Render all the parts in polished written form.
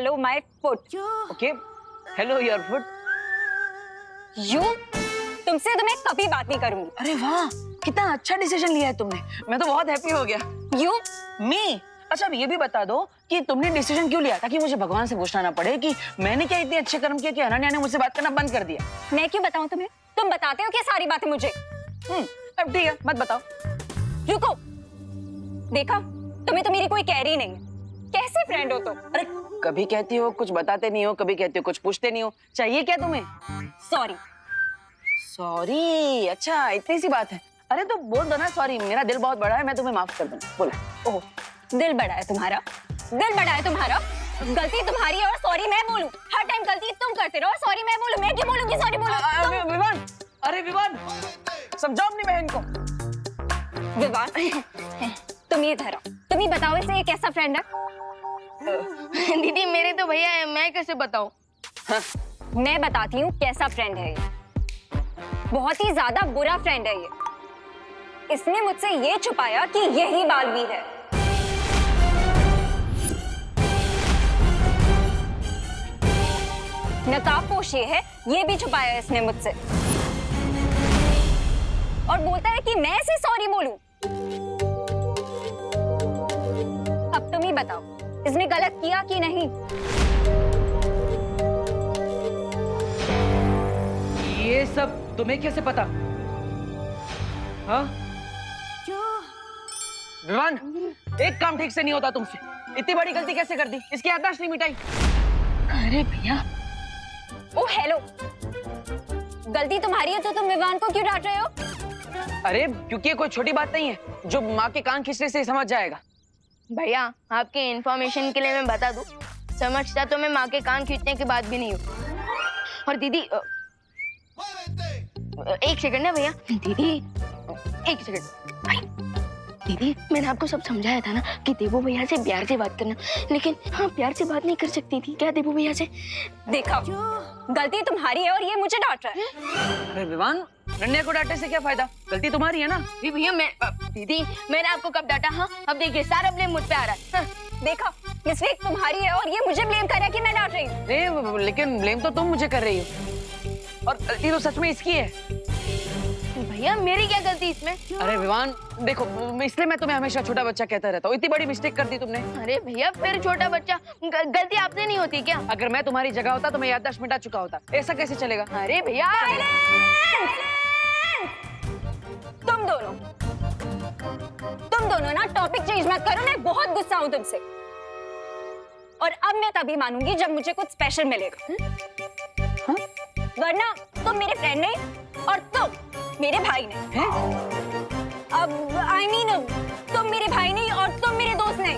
Hello my foot. Okay, hello your foot. You तुमसे तो मैं कभी बात नहीं करूंगी। अरे वाह, कितना अच्छा डिसीजन लिया है तुमने। मैं तो बहुत हैप्पी हो गया। यू मी, अच्छा अब ये भी बता दो कि तुमने डिसीजन क्यों लिया, ताकि मुझे भगवान से पूछना ना पड़े कि मैंने क्या इतने अच्छे कर्म किए कि अनन्या ने मुझसे बात करना बंद कर दिया। मैं क्यों बताऊं तुम्हें? तुम बताते हो क्या सारी बातें मुझे? अब ठीक है, मत बताओ। रुको, देखा तुम्हें तो मेरी कोई कह रही नहीं है। कैसे फ्रेंड हो तुम? अरे कभी कहती हो कुछ बताते नहीं हो, कभी कहती हो कुछ पूछते नहीं हो। चाहिए क्या तुम्हें? सॉरी। सॉरी, अच्छा इतनी सी बात है। अरे तो बोल दो ना सॉरी, मेरा दिल बहुत बड़ा है, मैं तुम्हें माफ कर दूंगा। बोला। ओह, दिल बड़ा है तुम्हारा? दिल बड़ा है तुम्हारा? गलती तुम्हारी है और सॉरी मैं बोलूं? हर टाइम गलती तुम करते रहो, सॉरी मैं बोलूं? मैं क्यों बोलूंगी सॉरी बोलूं? विवान, अरे विवान, समझाओ अपनी बहन को। विवान, तुम ये धरो, तुम ही बताओ इसे ये कैसा फ्रेंड है? दीदी मेरे तो भैया है, मैं कैसे बताऊं? मैं बताती हूँ कैसा फ्रेंड है ये। बहुत ही ज्यादा बुरा फ्रेंड है ये। इसने मुझसे ये छुपाया कि यही बालवीर है। नकाबपोश ये है, ये भी छुपाया इसने मुझसे। और बोलता है कि मैं इसे सॉरी बोलूं। अब तुम ही बताओ, इसने गलत किया कि नहीं? ये सब तुम्हें कैसे पता? हाँ? विवान, एक काम ठीक से नहीं होता तुमसे। इतनी बड़ी गलती कैसे कर दी? इसकी याददाश्त नहीं मिटाई। अरे भैया, ओ हेलो, गलती तुम्हारी है तो तुम विवान को क्यों डांट रहे हो? अरे क्योंकि ये कोई छोटी बात नहीं है जो माँ के कान खींचने से ही समझ जाएगा। भैया आपके इंफॉर्मेशन के लिए मैं बता दूं, समझता तो मैं माँ के कान खींचने के बाद भी नहीं हूँ। और दीदी एक सेकंड ना भैया, दीदी एक सेकंड। दीदी मैंने आपको सब समझाया था ना कि देवू भैया से प्यार से बात करना, लेकिन हाँ प्यार से बात नहीं कर सकती थी क्या देवू भैया से? देखा, गलती तुम्हारी है और ये मुझे डांट रहा है। अरे विवान, नन्या को डांटने से क्या फायदा? गलती तुम्हारी है ना। भैया मैं दीदी मैंने आपको कब डांटा? हाँ अब देखिए सारा ब्लेम मुझ पे आ रहा है। हाँ। देखा, मिस्टेक तुम्हारी है और ये मुझे ब्लेम कर रहा है कि मैं डांट रही हूँ। अरे लेकिन ब्लेम तो तुम मुझे कर रही हो और गलती तो सच में इसकी है। भैया मेरी क्या गलती इसमें? अरे विवान देखो, इसलिए मैं तुम्हें हमेशा छोटा बच्चा कहता रहता हूँ। इतनी बड़ी मिस्टेक कर दी तुमने। अरे भैया फिर छोटा बच्चा, गलती आपसे नहीं होती क्या? अगर मैं तुम्हारी जगह होता तो मैं याददाश्त मिटा चुका होता। ऐसा कैसे चलेगा? अरे भैया तुम दोनों ना टॉपिक चेंज मत करो, मैं बहुत गुस्सा हूँ तुमसे। और अब मैं तभी मानूंगी जब मुझे कुछ स्पेशल मिलेगा। हाँ? वरना तुम मेरे फ्रेंड नहीं और तुम मेरे भाई नहीं। हैं? अब आई मीन तुम मेरे भाई नहीं और तुम मेरे दोस्त नहीं।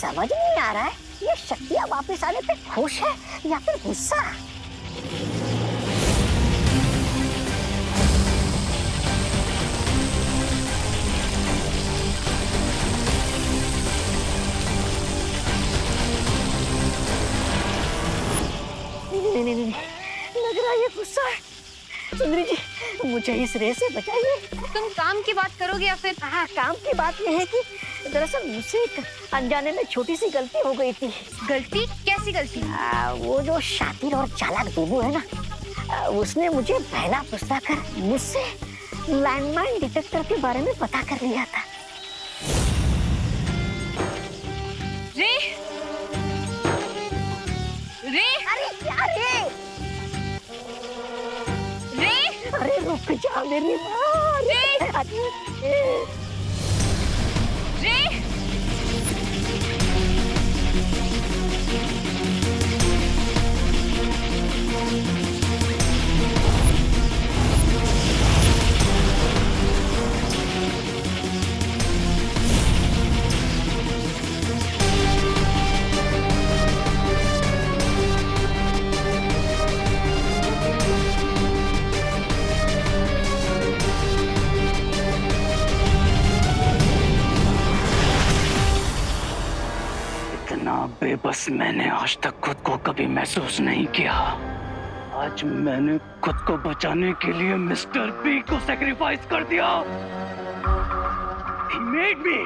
समझ नहीं आ रहा है, ये शक्तियाँ वापस आने पे खुश है या फिर गुस्सा? नहीं, लग रहा है ये गुस्सा है। सुंदरी जी, मुझे इस रेस से बचाइए। तुम काम की बात करोगे या फिर? हाँ, काम की बात यह है कि दरअसल मुझसे एक अनजाने में छोटी सी गलती हो गई थी। गलती? कैसी गलती? वो जो शातिर और चालाक देवू है ना, उसने मुझे पहला पुछता कर मुझसे लैंडमाइन डिटेक्टर के बारे में पता कर लिया था। रे रे अरे क्या रे? रे अरे रुक रुक जा मेरी माँ। रे इतना बेबस मैंने आज तक खुद को कभी महसूस नहीं किया। आज मैंने खुद को बचाने के लिए मिस्टर बी को सैक्रिफाइस कर दिया। He made me।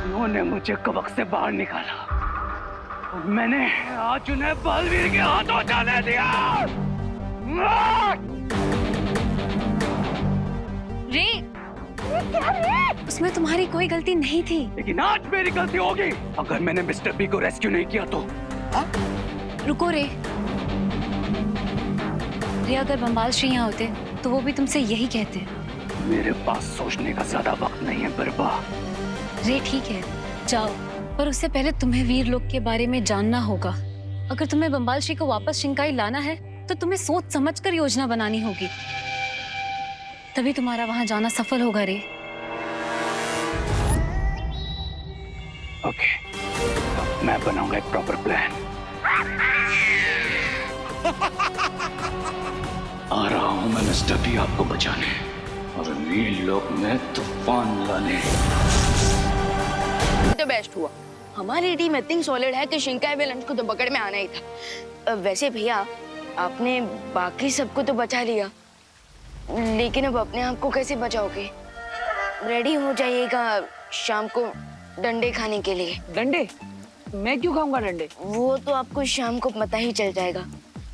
उन्होंने मुझे कवक से बाहर निकाला और मैंने आज उन्हें बलवीर के हाथों जाने दिया। रे उसमें तुम्हारी कोई गलती नहीं थी। लेकिन आज मेरी गलती होगी अगर मैंने मिस्टर बी को रेस्क्यू नहीं किया तो। रुको रे, अगर बम्बाल श्री यहाँ होते तो वो भी तुमसे यही कहते। मेरे पास सोचने का ज्यादा वक्त नहीं है बिरबा। रे ठीक है जाओ, पर उससे पहले तुम्हें वीर लोक के बारे में जानना होगा। अगर तुम्हें बम्बाल श्री को वापस शिंकाई लाना है तो तुम्हें सोच समझकर योजना बनानी होगी, तभी तुम्हारा वहां जाना सफल होगा रे। ओके, मैं बनाऊंगा एक प्रॉपर प्लान। आ रहा हूं मैं मिस्टर बी आपको बचाने और वीर लोक में तूफान लाने। तो बेस्ट हुआ, हमारी टीम इतनी सॉलिड है कि शिंकाई विलन को तो पकड़ में आना ही था। वैसे भैया आपने बाकी सबको तो बचा लिया, लेकिन अब अपने आप को कैसे बचाओगे? रेडी हो जाइएगा शाम को डंडे खाने के लिए। डंडे? मैं क्यों खाऊंगा डंडे? वो तो आपको शाम को पता ही चल जाएगा,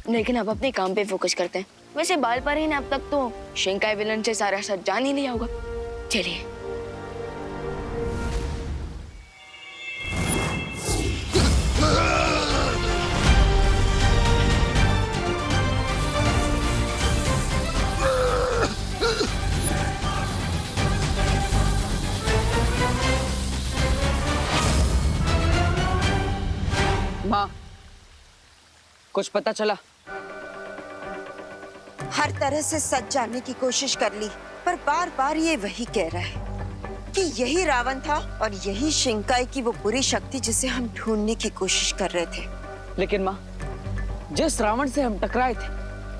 लेकिन अब अपने काम पे फोकस करते हैं। वैसे बाल पर ही ने अब तक तो शिंकाई विलन से सारा सच जान ही लिया होगा। चलिए। माँ, कुछ पता चला? हर तरह से सच जानने की कोशिश कर ली, पर बार बार ये वही कह रहा है कि यही रावण था और यही शिंकाई की वो बुरी शक्ति जिसे हम ढूंढने की कोशिश कर रहे थे। लेकिन माँ, जिस रावण से हम टकराए थे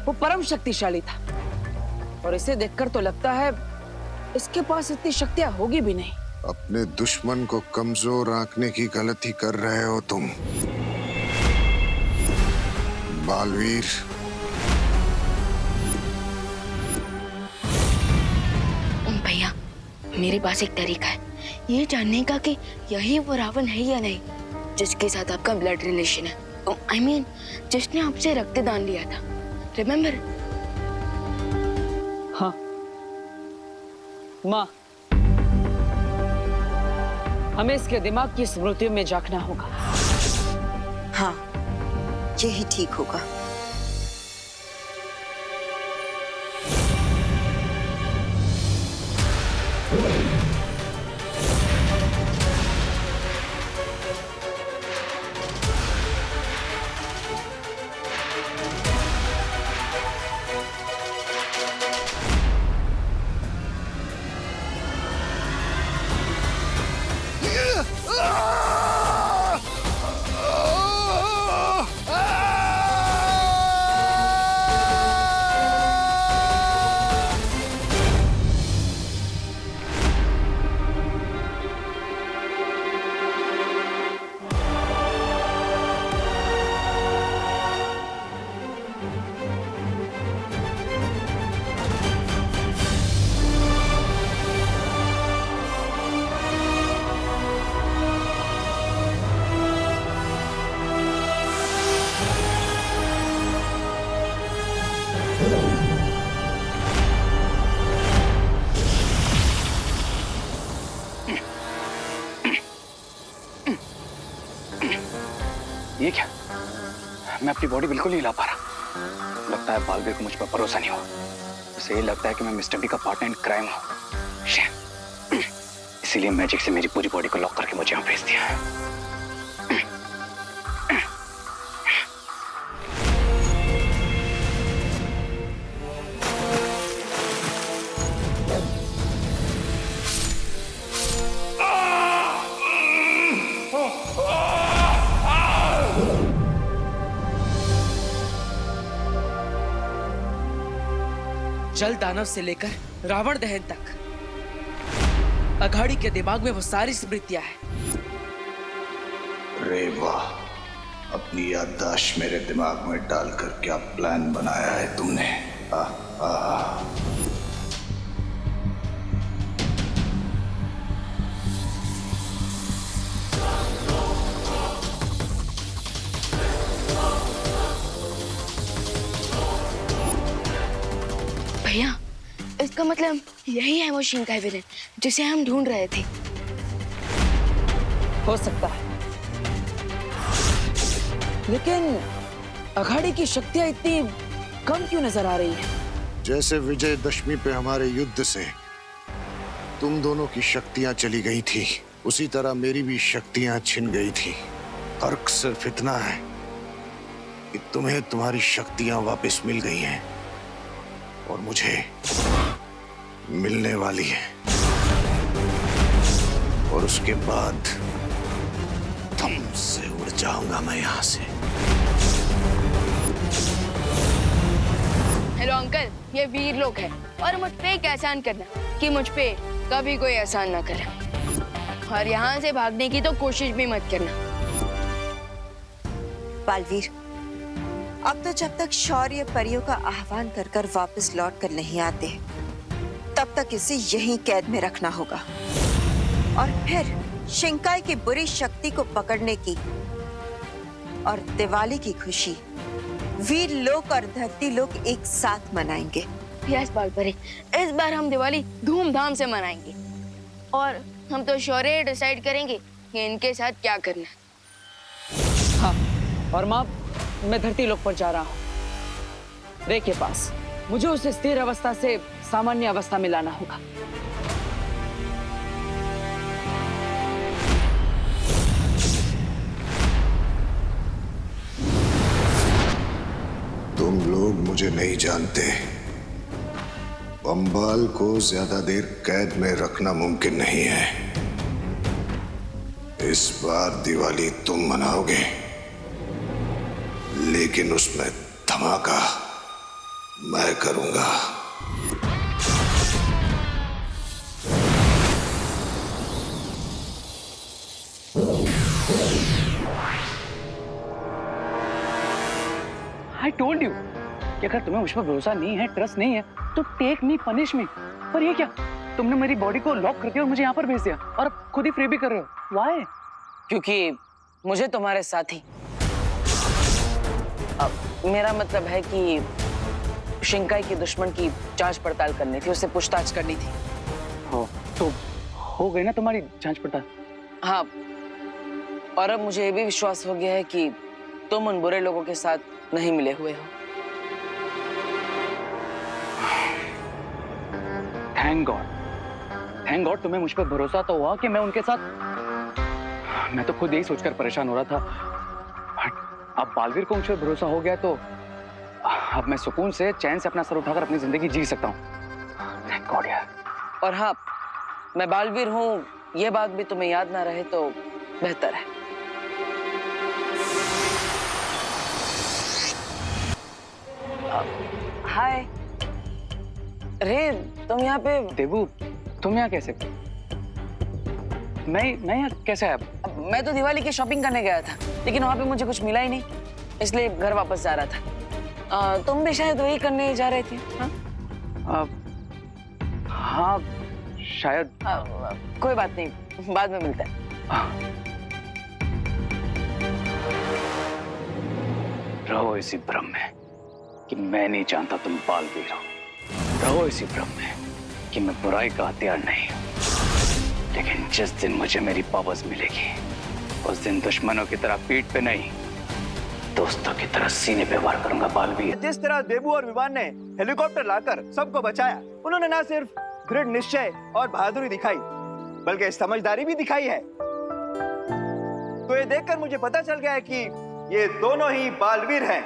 वो परम शक्तिशाली था, और इसे देखकर तो लगता है इसके पास इतनी शक्तियां होगी भी नहीं। अपने दुश्मन को कमजोर आंकने की गलती कर रहे हो तुम बालवीर। भैया मेरे पास एक तरीका है ये जानने का कि यही वो रावण है या नहीं जिसके साथ आपका ब्लड रिलेशन है। I mean, जिसने आपसे रक्तदान लिया था, रिमेम्बर? हाँ माँ, हमें इसके दिमाग की स्मृतियों में झांकना होगा। हाँ, यही ठीक होगा। ये क्या? मैं अपनी बॉडी बिल्कुल नहीं हिला पा रहा। लगता है बालवीर को मुझ पर भरोसा नहीं हुआ। उसे ये लगता है कि मैं मिस्टर बी का पार्टनर इन क्राइम हूँ। इसीलिए मैजिक से मेरी पूरी बॉडी को लॉक करके मुझे यहाँ भेज दिया। जल दानव से लेकर रावण दहन तक अघाड़ी के दिमाग में वो सारी स्मृतियां हैं। अरे वाह, अपनी याददाश्त मेरे दिमाग में डालकर क्या प्लान बनाया है तुमने। भैया, इसका मतलब यही है वो शिंकाई विलेन जिसे हम ढूंढ रहे थे। हो सकता है, लेकिन अघाड़ी की शक्तियां इतनी कम क्यों नजर आ रही है? जैसे विजयदशमी पे हमारे युद्ध से तुम दोनों की शक्तियां चली गई थी, उसी तरह मेरी भी शक्तियां छिन गई थी। फर्क सिर्फ इतना है कि तुम्हें तुम्हारी शक्तियां वापस मिल गई हैं और मुझे मिलने वाली है। और उसके बाद तुमसे उड़ जाऊंगा मैं यहाँ से। हेलो अंकल, ये वीर लोग हैं और मुझ पे एक एहसान करना कि मुझ पे कभी कोई एहसान ना करे। और यहाँ से भागने की तो कोशिश भी मत करना। बालवीर, अब तो जब तक शौर्य परियों का आह्वान कर कर वापस लौट कर नहीं आते, तब तक इसे यहीं कैद में रखना होगा। और फिर शिंकाई की बुरी शक्ति को पकड़ने की और दिवाली की खुशी वीर लोक और धरती लोक एक साथ मनाएंगे। यस बालपरी, इस बार हम दिवाली धूमधाम से मनाएंगे और हम तो शौर्य डिसाइड करेंगे कि इनके साथ क्या करना है। हाँ, और माँ, मैं धरती लोक पर जा रहा हूँ रे के पास। मुझे उसे स्थिर अवस्था से सामान्य अवस्था में लाना होगा। तुम लोग मुझे नहीं जानते। बंबाल को ज्यादा देर कैद में रखना मुमकिन नहीं है। इस बार दिवाली तुम मनाओगे, लेकिन उसमें धमाका मैं करूंगा। I told you कि अगर तुम्हें मुझ पर भरोसा नहीं है, ट्रस्ट नहीं है, तो टेक मी, पनिश मी। पर ये क्या, तुमने मेरी बॉडी को लॉक करके और मुझे यहाँ पर भेज दिया और अब खुद ही फ्री भी कर रहे हो। Why? क्योंकि मुझे तुम्हारे साथी, अब मेरा मतलब है कि शिंकाई के दुश्मन की जांच पड़ताल करनी थी, उससे पूछताछ करनी थी। हो तो हो गई ना तुम्हारी जांच पड़ताल। हाँ, और अब मुझे ये भी विश्वास हो गया है कि तुम उन बुरे लोगों के साथ नहीं मिले हुए हो। थैंक गॉड तुम्हें मुझ पर भरोसा तो हुआ कि मैं उनके साथ। मैं तो खुद यही सोचकर परेशान हो रहा था। अब बालवीर को मुझ पर भरोसा हो गया तो अब मैं सुकून से, चैन से अपना सर उठाकर अपनी जिंदगी जी सकता हूँ। थैंक गॉड यार। और हाँ, मैं बालवीर हूँ, ये बात भी तुम्हें याद ना रहे तो बेहतर है। हाय रे, तुम यहाँ पे? देबू, तुम यहाँ कैसे? मैं यहाँ कैसे आया? मैं तो दिवाली की शॉपिंग करने गया था, लेकिन वहाँ पे मुझे कुछ मिला ही नहीं, इसलिए घर वापस जा रहा था। तुम भी शायद वही करने जा रहे थे। हाँ, हाँ शायद। कोई बात नहीं, बाद में मिलते हैं। रहो इसी भ्रम में कि मैं नहीं जानता तुम बालवीर हो। रहो इसी भ्रम में कि मैं बुराई का हथियार नहीं हूं। लेकिन जिस दिन मुझे मेरी पावर्स मिलेगी, उस दिन दुश्मनों की तरह पीठ पे नहीं, दोस्तों की तरह सीने पे वार करूंगा बालवीर। जिस तरह देबू और विवान ने हेलीकॉप्टर लाकर सबको बचाया, उन्होंने ना सिर्फ दृढ़ निश्चय और बहादुरी दिखाई, बल्कि समझदारी भी दिखाई है। तो ये देखकर मुझे पता चल गया है कि ये दोनों ही बालवीर हैं।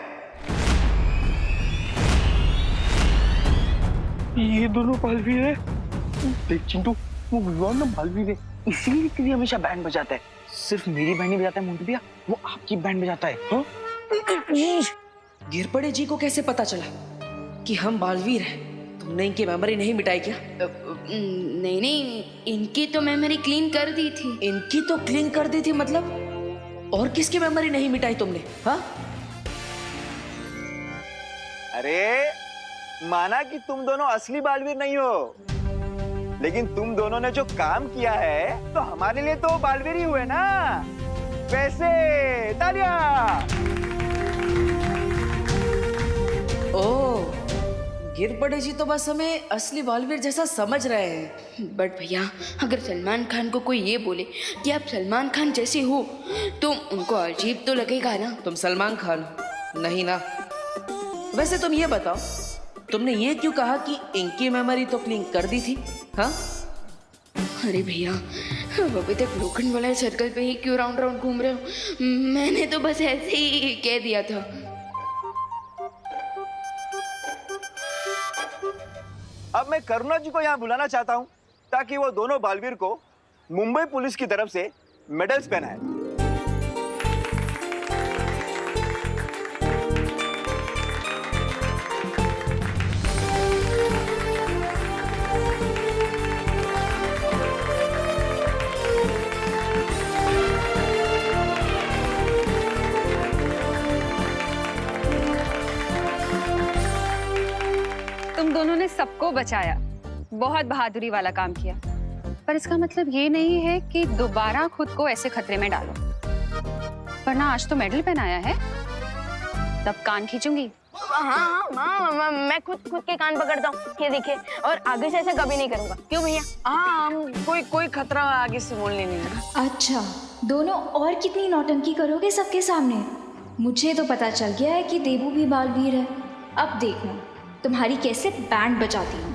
ये दोनों बालवीर है। देख चिंटू, वो विवान ना बालवीर है, इसीलिए तेरी हमेशा बैंड बजाता है। सिर्फ मेरी बैंड नहीं बजाता है मोंटू भैया, वो आपकी बैंड बजाता है। हाँ? गिरपड़े जी को कैसे पता चला कि हम बालवीर हैं? तुमने इनकी मेमोरी नहीं मिटाई क्या? नहीं नहीं, इनकी तो मेमोरी क्लीन कर दी थी। इनकी तो क्लीन कर दी थी मतलब? और किसकी मेमोरी नहीं मिटाई तुमने? हाँ? अरे माना कि तुम दोनों असली बालवीर नहीं हो, लेकिन तुम दोनों ने जो काम किया है तो हमारे लिए तो बालवीर ही हुए ना। वैसे तालियां। ओह, गिरपड़े जी तो बस हमें असली बालवीर जैसा समझ रहे हैं। बट भैया, अगर सलमान खान को कोई ये बोले कि आप सलमान खान जैसे हो तो उनको अजीब तो लगेगा ना। तुम सलमान खान हो? नहीं ना। वैसे तुम ये बताओ, तुमने ये क्यों कहा कि इनकी मेमोरी तो क्लीन कर दी थी? हाँ? अरे भैया, अब अभी तक लोखंड वाला सर्कल पे ही क्यों राउंड राउंड घूम रहे हो? मैंने तो बस ऐसे ही कह दिया था। अब मैं करुणा जी को यहाँ बुलाना चाहता हूँ ताकि वो दोनों बालवीर को मुंबई पुलिस की तरफ से मेडल्स पहनाए। तुम दोनों ने सबको बचाया, बहुत बहादुरी वाला काम किया, पर इसका मतलब ये नहीं है कि दोबारा खुद को ऐसे खतरे में डालो, वरना आज तो मेडल पहनाया है, तब कान खींचूंगी। हाँ माँ, मैं खुद के कान पकड़ता हूँ, ये देखिए, और आगे से ऐसा कभी नहीं करूँगा। क्यों भैया? हाँ, हम कोई खतरा आगे से बोलने नहीं। अच्छा, दोनों और कितनी नौटंकी करोगे सबके सामने? मुझे तो पता चल गया है कि देबू भी बालवीर है। अब देखना तुम्हारी कैसे बैंड बजाती हूँ।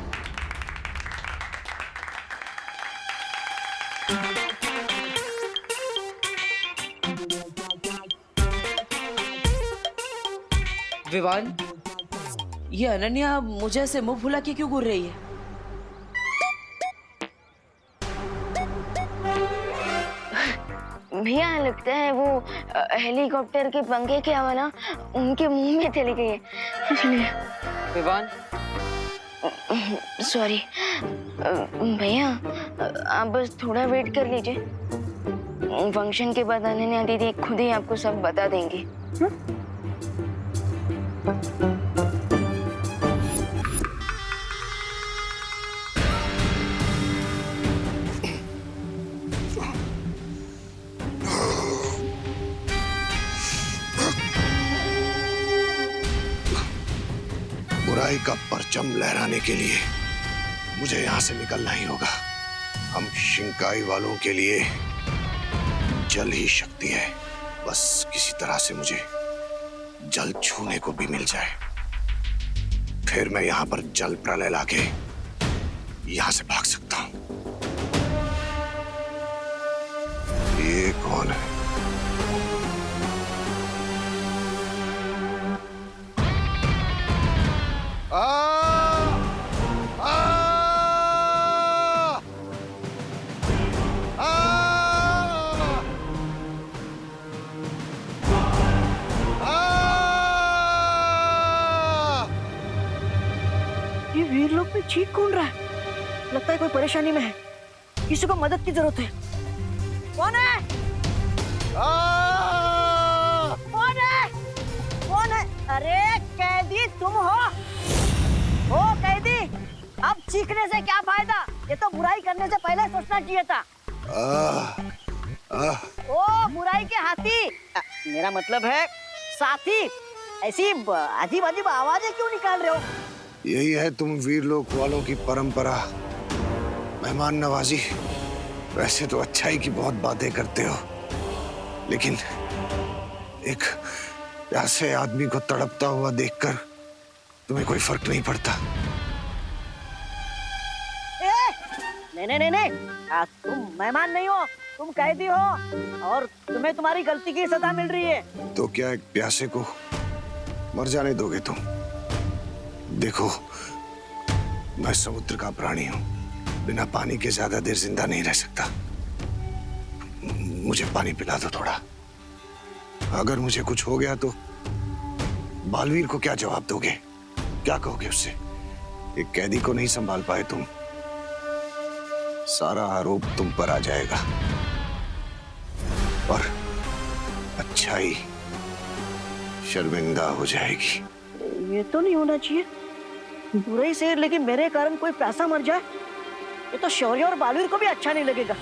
विवान, ये अनन्या मुझे ऐसे मुंह फुला के क्यों घूर रही है? भैया, लगता है वो हेलीकॉप्टर के पंखे की हवा ना उनके मुंह में चली गई है, इसलिए। विवान, सॉरी भैया, आप बस थोड़ा वेट कर लीजिए। फंक्शन के बाद अनन्या दीदी खुद ही आपको सब बता देंगी। बुराई का परचम लहराने के लिए मुझे यहाँ से निकलना ही होगा। हम शिंकाई वालों के लिए जल ही शक्ति है। बस किसी तरह से मुझे जल छूने को भी मिल जाए, फिर मैं यहाँ पर जल प्रलय लाके यहाँ से भाग सकता हूँ। ये कौन है? ये वीर लोग में चीख कौन रहा है? लगता है कोई परेशानी में है, किसी को मदद की जरूरत है। कौन है? कौन है? कौन है? अरे कैदी तुम हो? ओ कैदी, अब चीखने से क्या फायदा? ये तो बुराई करने से पहले सोचना चाहिए था। ओ बुराई के हाथी, मेरा मतलब है साथी, ऐसी अजीब अजीब आवाजें क्यों निकाल रहे हो? यही है तुम वीर लोक वालों की परंपरा, मेहमान नवाजी। वैसे तो अच्छाई की बहुत बातें करते हो, लेकिन ऐसे आदमी को तड़पता हुआ देखकर तुम्हें कोई फर्क नहीं पड़ता? नहीं, तुम मेहमान नहीं हो, तुम कैदी हो और तुम्हें तुम्हारी गलती की सजा मिल रही है। तो क्या एक प्यासे को मर जाने दोगे तुम? देखो, मैं समुद्र का प्राणी हूं, बिना पानी के ज्यादा देर जिंदा नहीं रह सकता। मुझे पानी पिला दो थोड़ा। अगर मुझे कुछ हो गया तो बालवीर को क्या जवाब दोगे? क्या कहोगे उससे? एक कैदी को नहीं संभाल पाए तुम, सारा आरोप तुम पर आ जाएगा और अच्छाई शर्मिंदा हो जाएगी। ये तो नहीं होना चाहिए, बुराई से लेकिन मेरे कारण कोई प्यासा मर जाए, ये तो शौर्य और बालवीर को भी अच्छा नहीं लगेगा।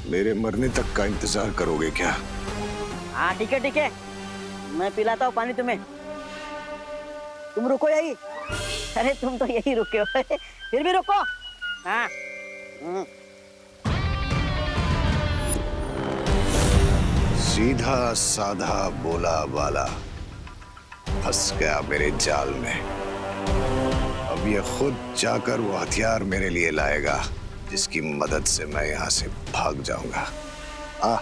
मेरे मरने तक का इंतजार करोगे क्या? हाँ ठीक है, मैं पिलाता हूँ पानी तुम्हें। तुम रुको यही। अरे तुम तो यही रुके हो फिर भी रुको। हाँ सीधा साधा बोला वाला फंस गया मेरे जाल में। अब ये खुद जाकर वो हथियार मेरे लिए लाएगा जिसकी मदद से मैं यहाँ से भाग जाऊंगा। आ